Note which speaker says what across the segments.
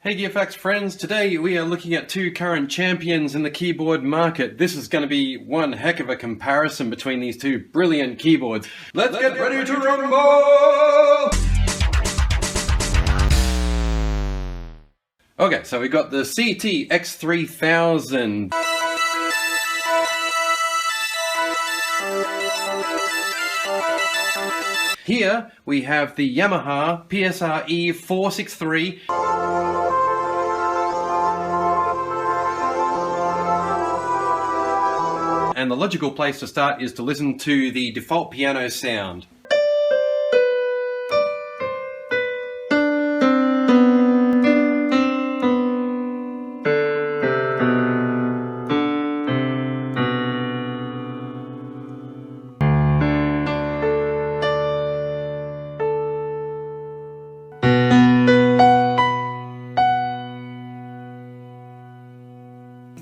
Speaker 1: Hey GearFacts friends, today we are looking at two current champions in the keyboard market. This is going to be one heck of a comparison between these two brilliant keyboards. Let's get ready to rumble! Okay, so we got the CTX3000. Here we have the Yamaha PSRE463. And the logical place to start is to listen to the default piano sound.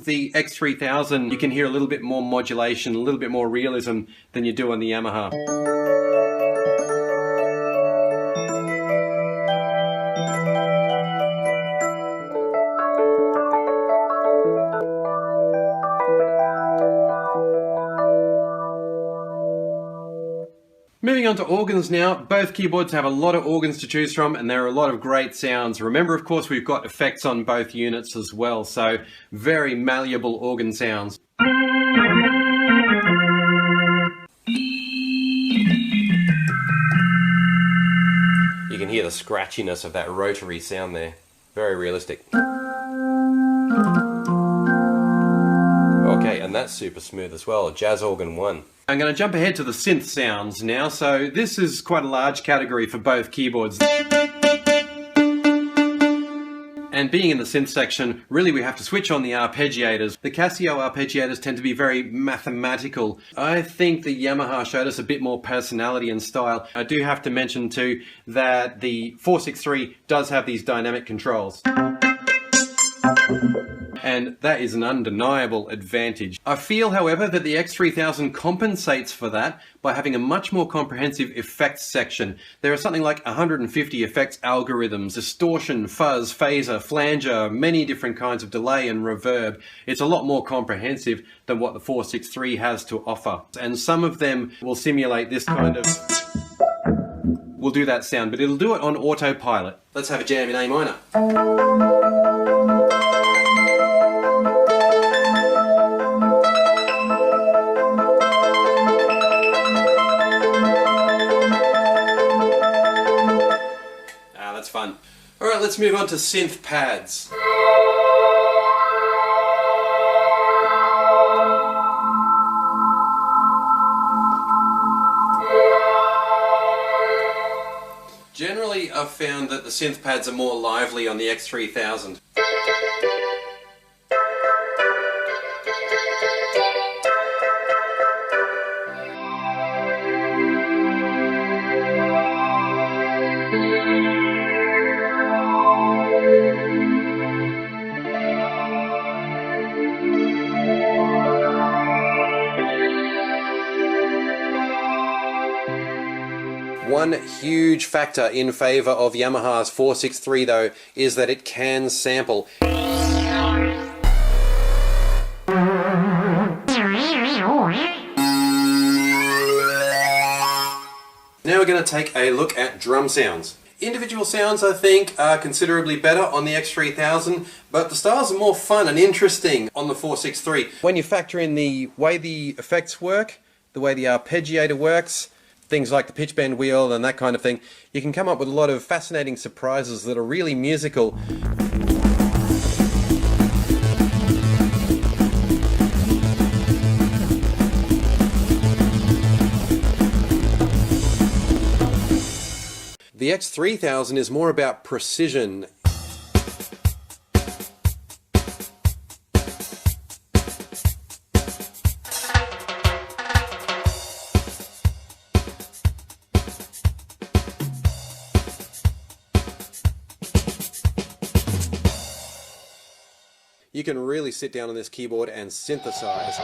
Speaker 1: The X3000, you can hear a little bit more modulation, a little bit more realism than you do on the Yamaha. Moving on to organs now. Both keyboards have a lot of organs to choose from and there are a lot of great sounds. Remember, of course, we've got effects on both units as well, so very malleable organ sounds. You can hear the scratchiness of that rotary sound there. Very realistic. Okay, and that's super smooth as well. Jazz Organ 1. I'm going to jump ahead to the synth sounds now. So this is quite a large category for both keyboards. And being in the synth section, really we have to switch on the arpeggiators. The Casio arpeggiators tend to be very mathematical. I think the Yamaha showed us a bit more personality and style. I do have to mention too that the 463 does have these dynamic controls. And that is an undeniable advantage. I feel, however, that the X3000 compensates for that by having a much more comprehensive effects section. There are something like 150 effects algorithms, distortion, fuzz, phaser, flanger, many different kinds of delay and reverb. It's a lot more comprehensive than what the 463 has to offer. And some of them will simulate this kind of... will do that sound, but it'll do it on autopilot. Let's have a jam in A minor. That's fun. Alright, let's move on to synth pads. Generally, I've found that the synth pads are more lively on the X3000. One huge factor in favor of Yamaha's 463 though is that it can sample. Now we're going to take a look at drum sounds. Individual sounds, I think, are considerably better on the X3000, but the styles are more fun and interesting on the 463. When you factor in the way the effects work, the way the arpeggiator works, things like the pitch bend wheel and that kind of thing, you can come up with a lot of fascinating surprises that are really musical. The X3000 is more about precision. You can really sit down on this keyboard and synthesize.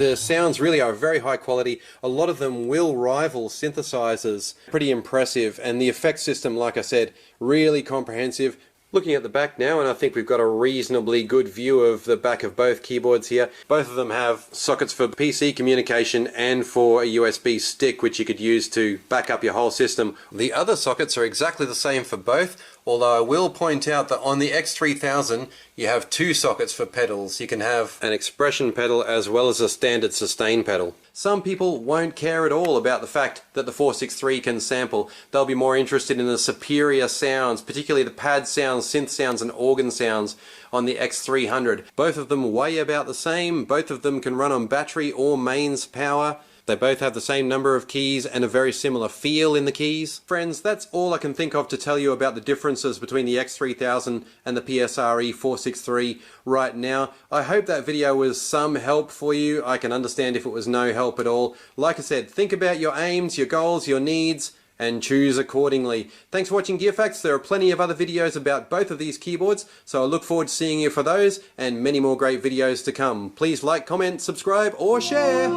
Speaker 1: The sounds really are very high quality. A lot of them will rival synthesizers. Pretty impressive. And the effect system, like I said, really comprehensive. Looking at the back now, and I think we've got a reasonably good view of the back of both keyboards here. Both of them have sockets for PC communication and for a USB stick, which you could use to back up your whole system. The other sockets are exactly the same for both, although I will point out that on the X3000 you have two sockets for pedals. You can have an expression pedal as well as a standard sustain pedal. Some people won't care at all about the fact that the 463 can sample. They'll be more interested in the superior sounds, particularly the pad sounds, synth sounds and organ sounds on the X300. Both of them weigh about the same, both of them can run on battery or mains power. They both have the same number of keys and a very similar feel in the keys. Friends, that's all I can think of to tell you about the differences between the X3000 and the PSRE463 right now. I hope that video was some help for you. I can understand if it was no help at all. Like I said, think about your aims, your goals, your needs, and choose accordingly. Thanks for watching Gear Facts. There are plenty of other videos about both of these keyboards, so I look forward to seeing you for those and many more great videos to come. Please like, comment, subscribe, or share.